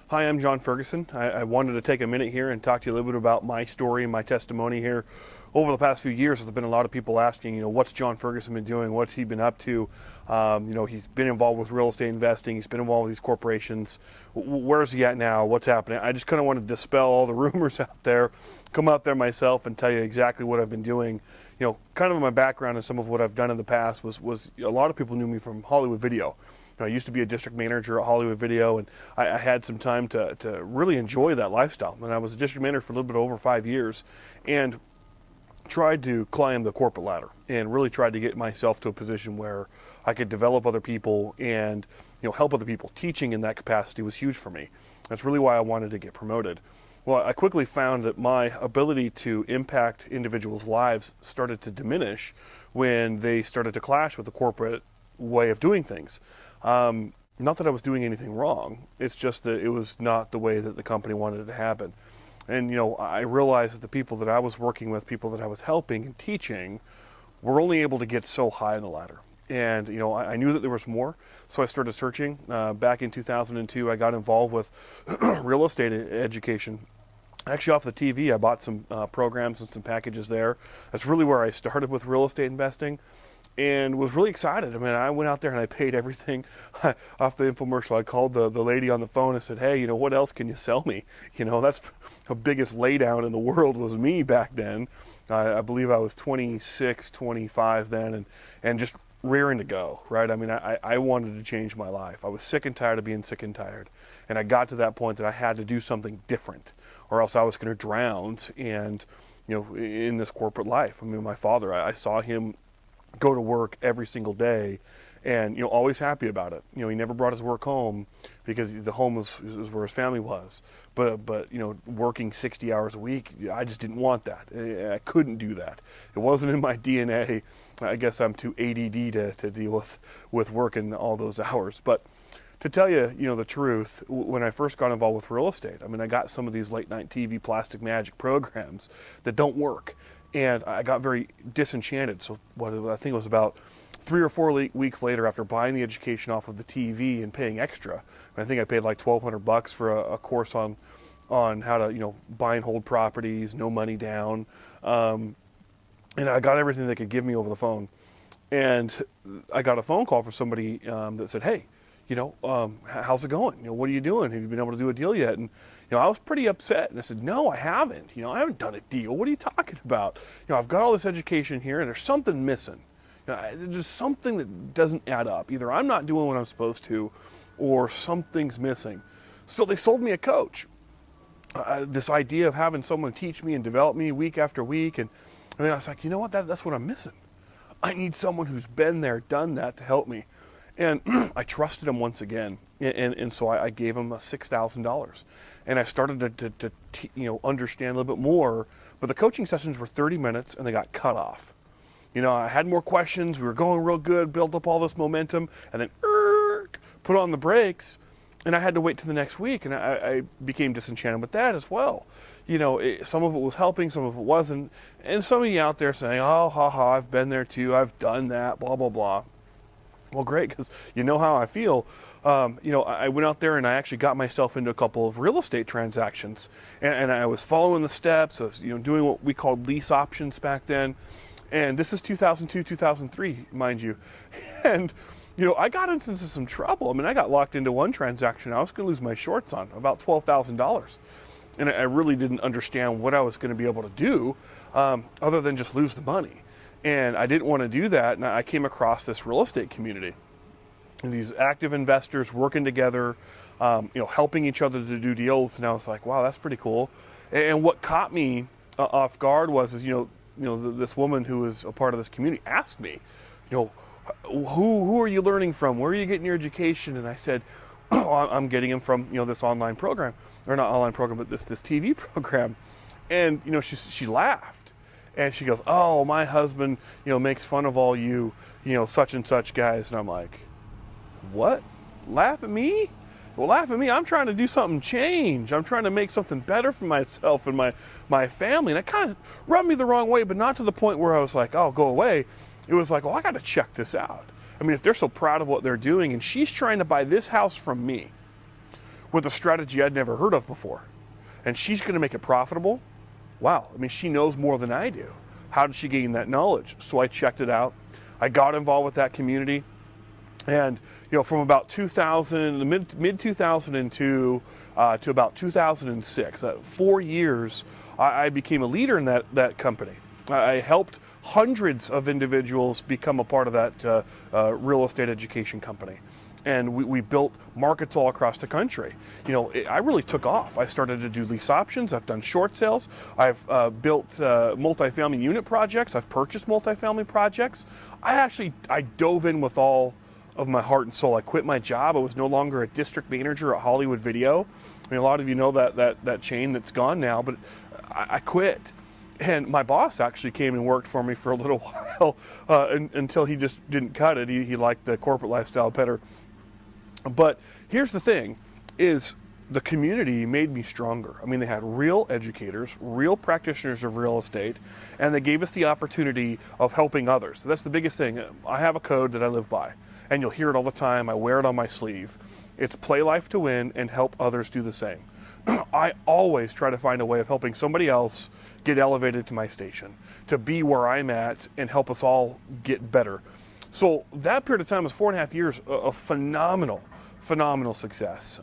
Hi, I'm John Ferguson. I wanted to take a minute here and talk to you a little bit about my story and my testimony here. Over the past few years, there's been a lot of people asking, what's John Ferguson been doing? What's he been up to? He's been involved with real estate investing. He's been involved with these corporations. Where's he at now? What's happening? I just kind of want to dispel all the rumors out there, come out there myself and tell you exactly what I've been doing. Kind of my background and some of what I've done in the past was a lot of people knew me from Hollywood Video. I used to be a district manager at Hollywood Video, and I had some time to really enjoy that lifestyle. And I was a district manager for a little bit over 5 years, and tried to climb the corporate ladder, and really tried to get myself to a position where I could develop other people and help other people. Teaching in that capacity was huge for me. That's really why I wanted to get promoted. Well, I quickly found that my ability to impact individuals' lives started to diminish when they started to clash with the corporate way of doing things. Not that I was doing anything wrong, it's just that it was not the way that the company wanted it to happen. And I realized that the people that I was working with, people that I was helping and teaching, were only able to get so high in the ladder. And I knew that there was more, so I started searching. Back in 2002, I got involved with real estate education. Actually, off the TV, I bought some programs and some packages there. That's really where I started with real estate investing, and was really excited. I mean, I went out there and I paid everything off the infomercial. I called the lady on the phone and said, hey, what else can you sell me? That's the biggest laydown in the world was me back then. I believe I was 26, 25 then, and just rearing to go, right? I mean, I wanted to change my life. I was sick and tired of being sick and tired. And I got to that point that I had to do something different, or else I was going to drown and, in this corporate life. I mean, my father, I saw him go to work every single day and always happy about it. He never brought his work home because the home was where his family was, but working 60 hours a week, I just didn't want that. I couldn't do that. It wasn't in my DNA. I guess I'm too ADD to deal with working all those hours. But to tell you, the truth, when I first got involved with real estate, I mean, I got some of these late night TV plastic magic programs that don't work. And I got very disenchanted. So I think it was about 3 or 4 weeks later, after buying the education off of the TV and paying extra, and I think I paid like $1,200 for a course on how to buy and hold properties, no money down, and I got everything they could give me over the phone. And I got a phone call from somebody that said, hey, how's it going? What are you doing? Have you been able to do a deal yet? And I was pretty upset, and I said, no, I haven't. I haven't done a deal. What are you talking about? I've got all this education here, and there's something missing. There's something that doesn't add up. Either I'm not doing what I'm supposed to, or something's missing. So they sold me a coach. This idea of having someone teach me and develop me week after week, and then I was like, that's what I'm missing. I need someone who's been there, done that to help me. And I trusted him once again, and so I gave him $6,000, and I started to understand a little bit more. But the coaching sessions were 30 minutes, and they got cut off. I had more questions. We were going real good, built up all this momentum, and then put on the brakes, and I had to wait till the next week, and I became disenchanted with that as well. Some of it was helping, some of it wasn't, and some of you out there saying, oh, I've been there too, I've done that, blah, blah, blah. Well, great, because you know how I feel. I went out there and I actually got myself into a couple of real estate transactions, and I was following the steps. I was, doing what we called lease options back then, and this is 2002, 2003, mind you. And I got into some trouble. I mean, I got locked into one transaction. I was going to lose my shorts on about $12,000, and I really didn't understand what I was going to be able to do, other than just lose the money. And I didn't want to do that, and I came across this real estate community. And these active investors working together, helping each other to do deals, and I was like, wow, that's pretty cool. And what caught me off guard was, this woman who was a part of this community asked me, who are you learning from? Where are you getting your education? And I said, oh, I'm getting them from, this online program, or not online program, but this TV program. And, she laughed. And she goes, oh, my husband, makes fun of all you, such and such guys. And I'm like, what? Laugh at me? Well, laugh at me. I'm trying to do something change. I'm trying to make something better for myself and my family. And it kind of rubbed me the wrong way, but not to the point where I was like, oh, go away. It was like, oh, I got to check this out. I mean, if they're so proud of what they're doing and she's trying to buy this house from me, with a strategy I'd never heard of before. And she's going to make it profitable. Wow, I mean, she knows more than I do. How did she gain that knowledge? So I checked it out. I got involved with that community. And, you know, from about 2000, mid 2002 to about 2006, 4 years, I became a leader in that company. I helped hundreds of individuals become a part of that real estate education company. And we built markets all across the country. You know, I really took off. I started to do lease options. I've done short sales. I've built multifamily unit projects. I've purchased multifamily projects. I dove in with all of my heart and soul. I quit my job. I was no longer a district manager at Hollywood Video. I mean, a lot of you know that chain that's gone now, but I quit. And my boss actually came and worked for me for a little while until he just didn't cut it. He liked the corporate lifestyle better. But here's the thing, is the community made me stronger. I mean, they had real educators, real practitioners of real estate, and they gave us the opportunity of helping others. So that's the biggest thing. I have a code that I live by, and you'll hear it all the time. I wear it on my sleeve. It's play life to win and help others do the same. I always try to find a way of helping somebody else get elevated to my station, to be where I'm at and help us all get better. So that period of time was 4.5 years of phenomenal success.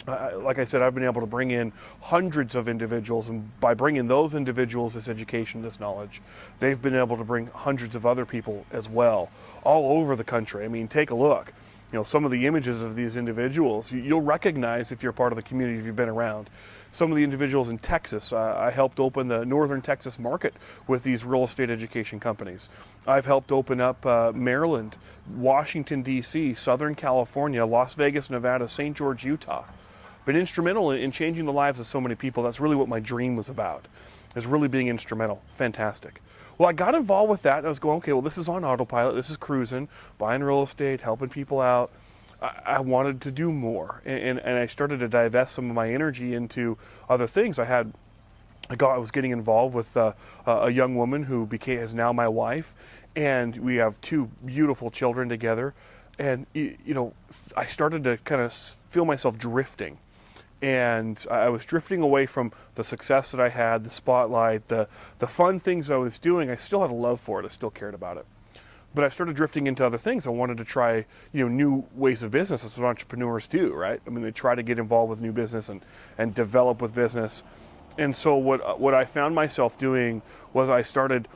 Like I said, I've been able to bring in hundreds of individuals, and by bringing those individuals this education, this knowledge, they've been able to bring hundreds of other people as well, all over the country. I mean, take a look. You know, some of the images of these individuals, you'll recognize if you're part of the community, if you've been around. Some of the individuals in Texas, I helped open the northern Texas market with these real estate education companies. I've helped open up Maryland, Washington, D.C., Southern California, Las Vegas, Nevada, St. George, Utah. Been instrumental in changing the lives of so many people. That's really what my dream was about, is really being instrumental. Fantastic. Well, I got involved with that, and I was going, okay, well, this is on autopilot. This is cruising, buying real estate, helping people out. I wanted to do more, and I started to divest some of my energy into other things. I was getting involved with a young woman who is now my wife, and we have 2 beautiful children together. And you know, I started to kind of feel myself drifting, and I was drifting away from the success that I had, the spotlight, the fun things I was doing. I still had a love for it. I still cared about it. But I started drifting into other things. I wanted to try, you know, new ways of business. That's what entrepreneurs do, right? I mean, they try to get involved with new business and develop with business. And so what I found myself doing was I started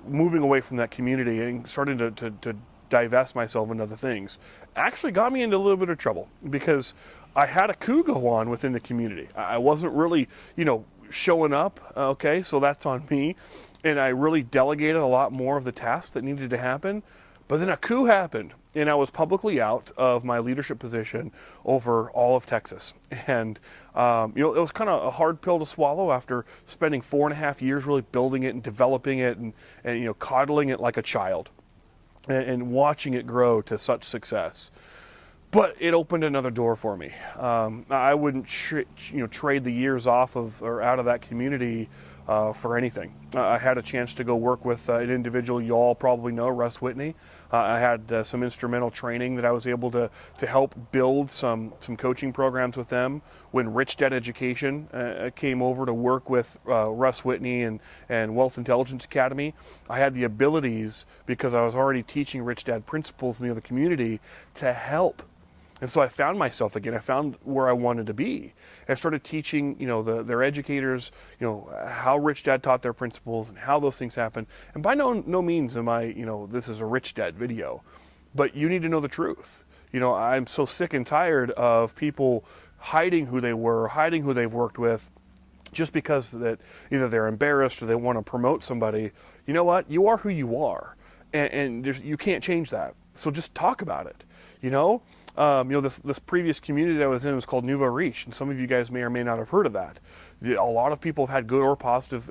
moving away from that community and starting to divest myself into other things. Actually got me into a little bit of trouble because I had a coup go on within the community. I wasn't really, you know, showing up, okay, so that's on me. And I really delegated a lot more of the tasks that needed to happen. But then a coup happened, and I was publicly out of my leadership position over all of Texas. And, you know, it was kind of a hard pill to swallow after spending 4.5 years really building it and developing it and you know, coddling it like a child and watching it grow to such success. But it opened another door for me. I wouldn't trade the years off of or out of that community for anything. I had a chance to go work with an individual you all probably know, Russ Whitney. I had some instrumental training that I was able to help build some coaching programs with them. When Rich Dad Education came over to work with Russ Whitney and Wealth Intelligence Academy, I had the abilities, because I was already teaching Rich Dad principles in the other community, to help. And so I found myself again. I found where I wanted to be. And I started teaching, you know, their educators, you know, how Rich Dad taught their principles and how those things happen. And by no means am I, you know, this is a Rich Dad video, but you need to know the truth. You know, I'm so sick and tired of people hiding who they were, hiding who they've worked with, just because that either they're embarrassed or they want to promote somebody. You know what? You are who you are, and you can't change that. So just talk about it. You know. You know, this previous community that I was in was called Nouveau Riche, and some of you guys may or may not have heard of that. A lot of people have had good or positive,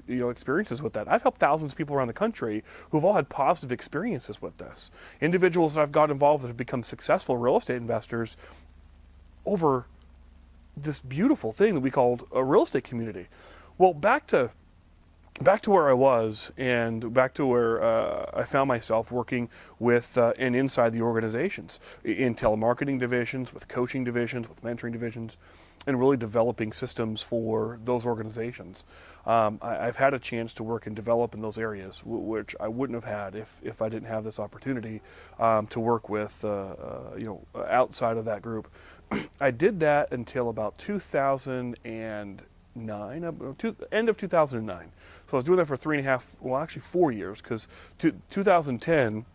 you know, experiences with that. I've helped thousands of people around the country who've all had positive experiences with this. Individuals that I've got involved that have become successful real estate investors over this beautiful thing that we called a real estate community. Well, back to back to where I was, and back to where I found myself working with and inside the organizations, in telemarketing divisions, with coaching divisions, with mentoring divisions, and really developing systems for those organizations. I've had a chance to work and develop in those areas, which I wouldn't have had if I didn't have this opportunity to work with, outside of that group. I did that until about 2009, end of 2009. So I was doing that for 3.5, well, actually 4 years, because 2010,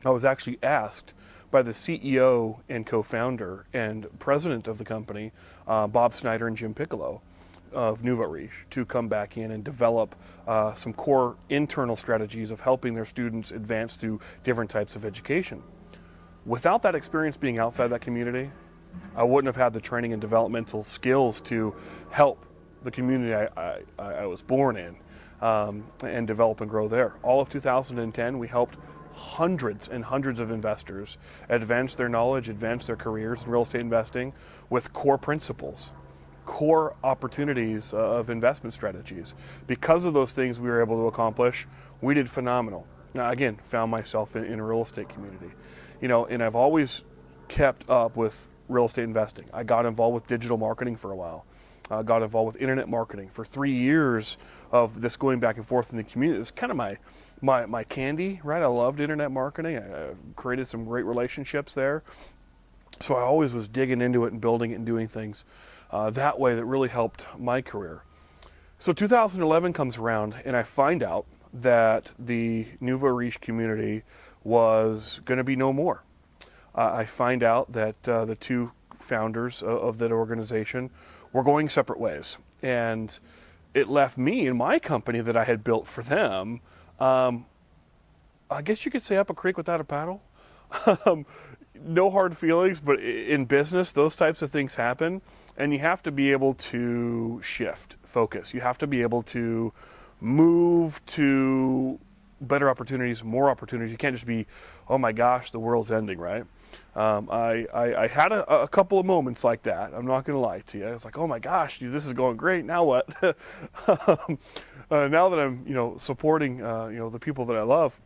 I was actually asked by the CEO and co-founder and president of the company, Bob Snyder and Jim Piccolo of Nouveau Riche, to come back in and develop some core internal strategies of helping their students advance through different types of education. Without that experience being outside that community, I wouldn't have had the training and developmental skills to help the community I was born in and develop and grow there. All of 2010, we helped hundreds and hundreds of investors advance their knowledge, advance their careers in real estate investing with core principles, core opportunities of investment strategies. Because of those things we were able to accomplish, we did phenomenal. Now, again, found myself in a real estate community, and I've always kept up with real estate investing. I got involved with digital marketing for a while. Got involved with internet marketing for 3 years of this going back and forth in the community. It was kind of my candy, right? I loved internet marketing. I created some great relationships there. So I always was digging into it and building it and doing things that way that really helped my career. So 2011 comes around and I find out that the Nouveau Riche community was going to be no more. I find out that the two founders of that organization were going separate ways. And it left me and my company that I had built for them, I guess you could say up a creek without a paddle. No hard feelings, but in business, those types of things happen. And you have to be able to shift focus. You have to be able to move to better opportunities, more opportunities. You can't just be, oh my gosh, the world's ending, right? I had a couple of moments like that. I'm not going to lie to you. I was like, oh my gosh, dude, this is going great. Now what? Now that I'm, supporting, the people that I love,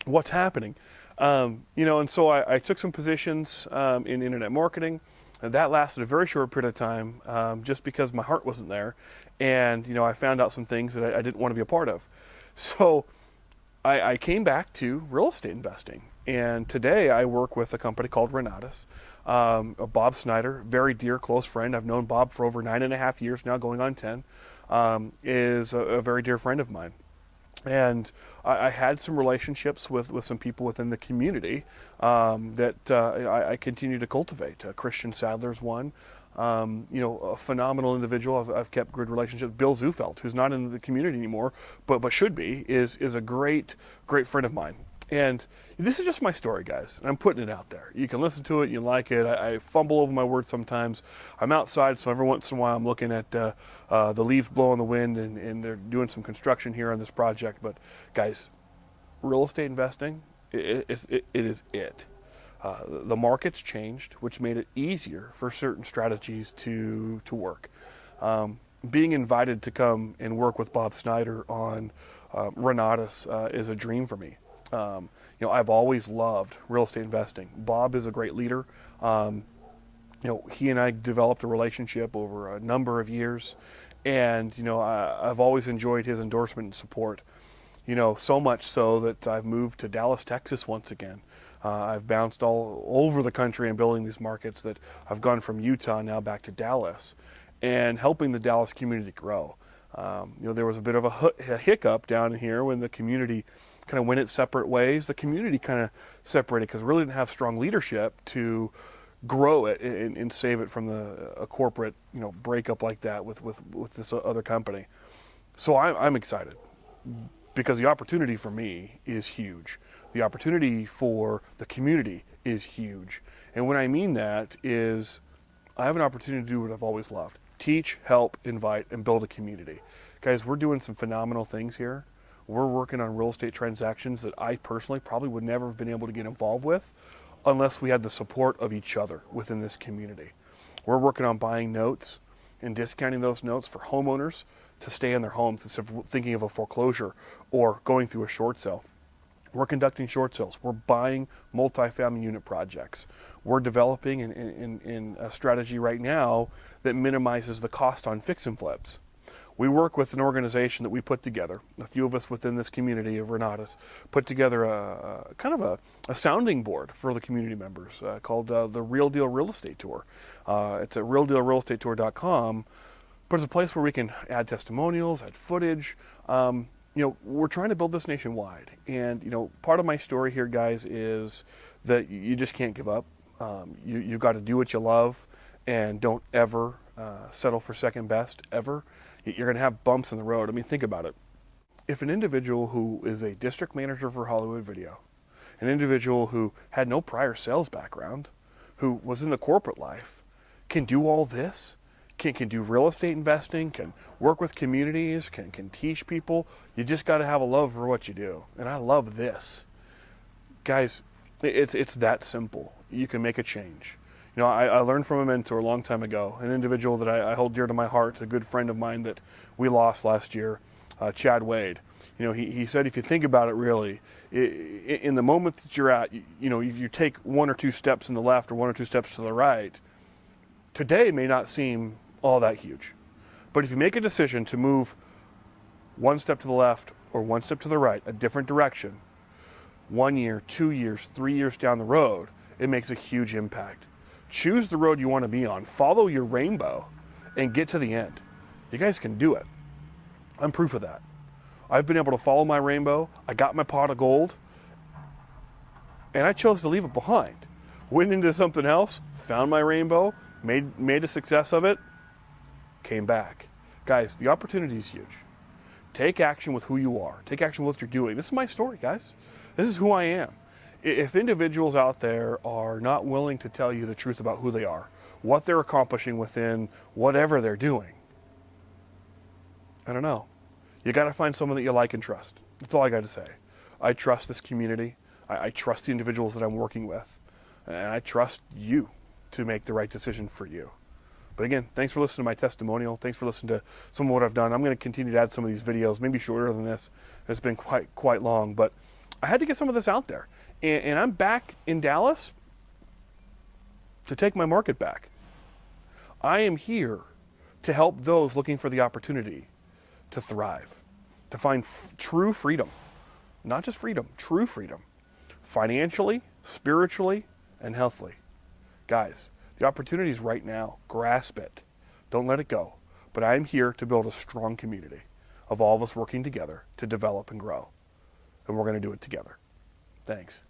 what's happening? And so I took some positions in internet marketing, and that lasted a very short period of time, just because my heart wasn't there, and I found out some things that I didn't want to be a part of. So I came back to real estate investing. And today I work with a company called Renatus. Bob Snyder, very dear, close friend. I've known Bob for over 9.5 years now, going on 10, is a very dear friend of mine. And I had some relationships with some people within the community that I continue to cultivate. Christian Sadler's one. A phenomenal individual. I've kept good relationships. Bill Zufeld, who's not in the community anymore, but should be, is a great friend of mine. And this is just my story, guys. And I'm putting it out there. You can listen to it. You like it. I fumble over my words sometimes. I'm outside, so every once in a while I'm looking at the leaves blowing the wind, and they're doing some construction here on this project. But guys, real estate investing, it is it. The market's changed, which made it easier for certain strategies to work. Being invited to come and work with Bob Snyder on Renatus is a dream for me. I've always loved real estate investing. Bob is a great leader. He and I developed a relationship over a number of years, and I've always enjoyed his endorsement and support. So much so that I've moved to Dallas, Texas once again. I've bounced all over the country in building these markets. That I've gone from Utah now back to Dallas, and helping the Dallas community grow. There was a bit of a hiccup down here when the community kind of went its separate ways. The community kind of separated because we really didn't have strong leadership to grow it and save it from a corporate breakup like that with this other company. So I'm excited because the opportunity for me is huge. The opportunity for the community is huge. And what I mean that is I have an opportunity to do what I've always loved. Teach, help, invite, and build a community. Guys, we're doing some phenomenal things here. We're working on real estate transactions that I personally probably would never have been able to get involved with unless we had the support of each other within this community. We're working on buying notes and discounting those notes for homeowners to stay in their homes instead of thinking of a foreclosure or going through a short sale. We're conducting short sales. We're buying multifamily unit projects. We're developing in a strategy right now that minimizes the cost on fix and flips. We work with an organization that we put together, a few of us within this community of Renatus, put together a kind of a sounding board for the community members called the Real Deal Real Estate Tour. It's at realdealrealestatetour.com, but it's a place where we can add testimonials, add footage. We're trying to build this nationwide. And, part of my story here, guys, is that you just can't give up. You've got to do what you love and don't ever settle for second best, ever. You're going to have bumps in the road. I mean, think about it. If an individual who is a district manager for Hollywood Video, an individual who had no prior sales background, who was in the corporate life, can do all this, can do real estate investing, can work with communities, can teach people, you just got to have a love for what you do. And I love this. Guys, it's that simple. You can make a change. I learned from a mentor a long time ago, an individual that I hold dear to my heart, a good friend of mine that we lost last year, Chad Wade. He said, if you think about it really, in the moment that you're at, if you take one or two steps in the left or one or two steps to the right, today may not seem all that huge. But if you make a decision to move one step to the left or one step to the right, a different direction, 1 year, 2 years, 3 years down the road, it makes a huge impact. Choose the road you want to be on, follow your rainbow, and get to the end. You guys can do it. I'm proof of that. I've been able to follow my rainbow, I got my pot of gold, and I chose to leave it behind. Went into something else, found my rainbow, made a success of it, came back. Guys, the opportunity is huge. Take action with who you are. Take action with what you're doing. This is my story, guys. This is who I am. If individuals out there are not willing to tell you the truth about who they are, what they're accomplishing within whatever they're doing, I don't know. You got to find someone that you like and trust. That's all I got to say. I trust this community. I trust the individuals that I'm working with. And I trust you to make the right decision for you. But again, thanks for listening to my testimonial. Thanks for listening to some of what I've done. I'm going to continue to add some of these videos, maybe shorter than this. It's been quite long, but I had to get some of this out there. And I'm back in Dallas to take my market back. I am here to help those looking for the opportunity to thrive, to find true freedom. Not just freedom, true freedom. Financially, spiritually, and healthily. Guys, the opportunity is right now. Grasp it. Don't let it go. But I'm here to build a strong community of all of us working together to develop and grow. And we're going to do it together. Thanks.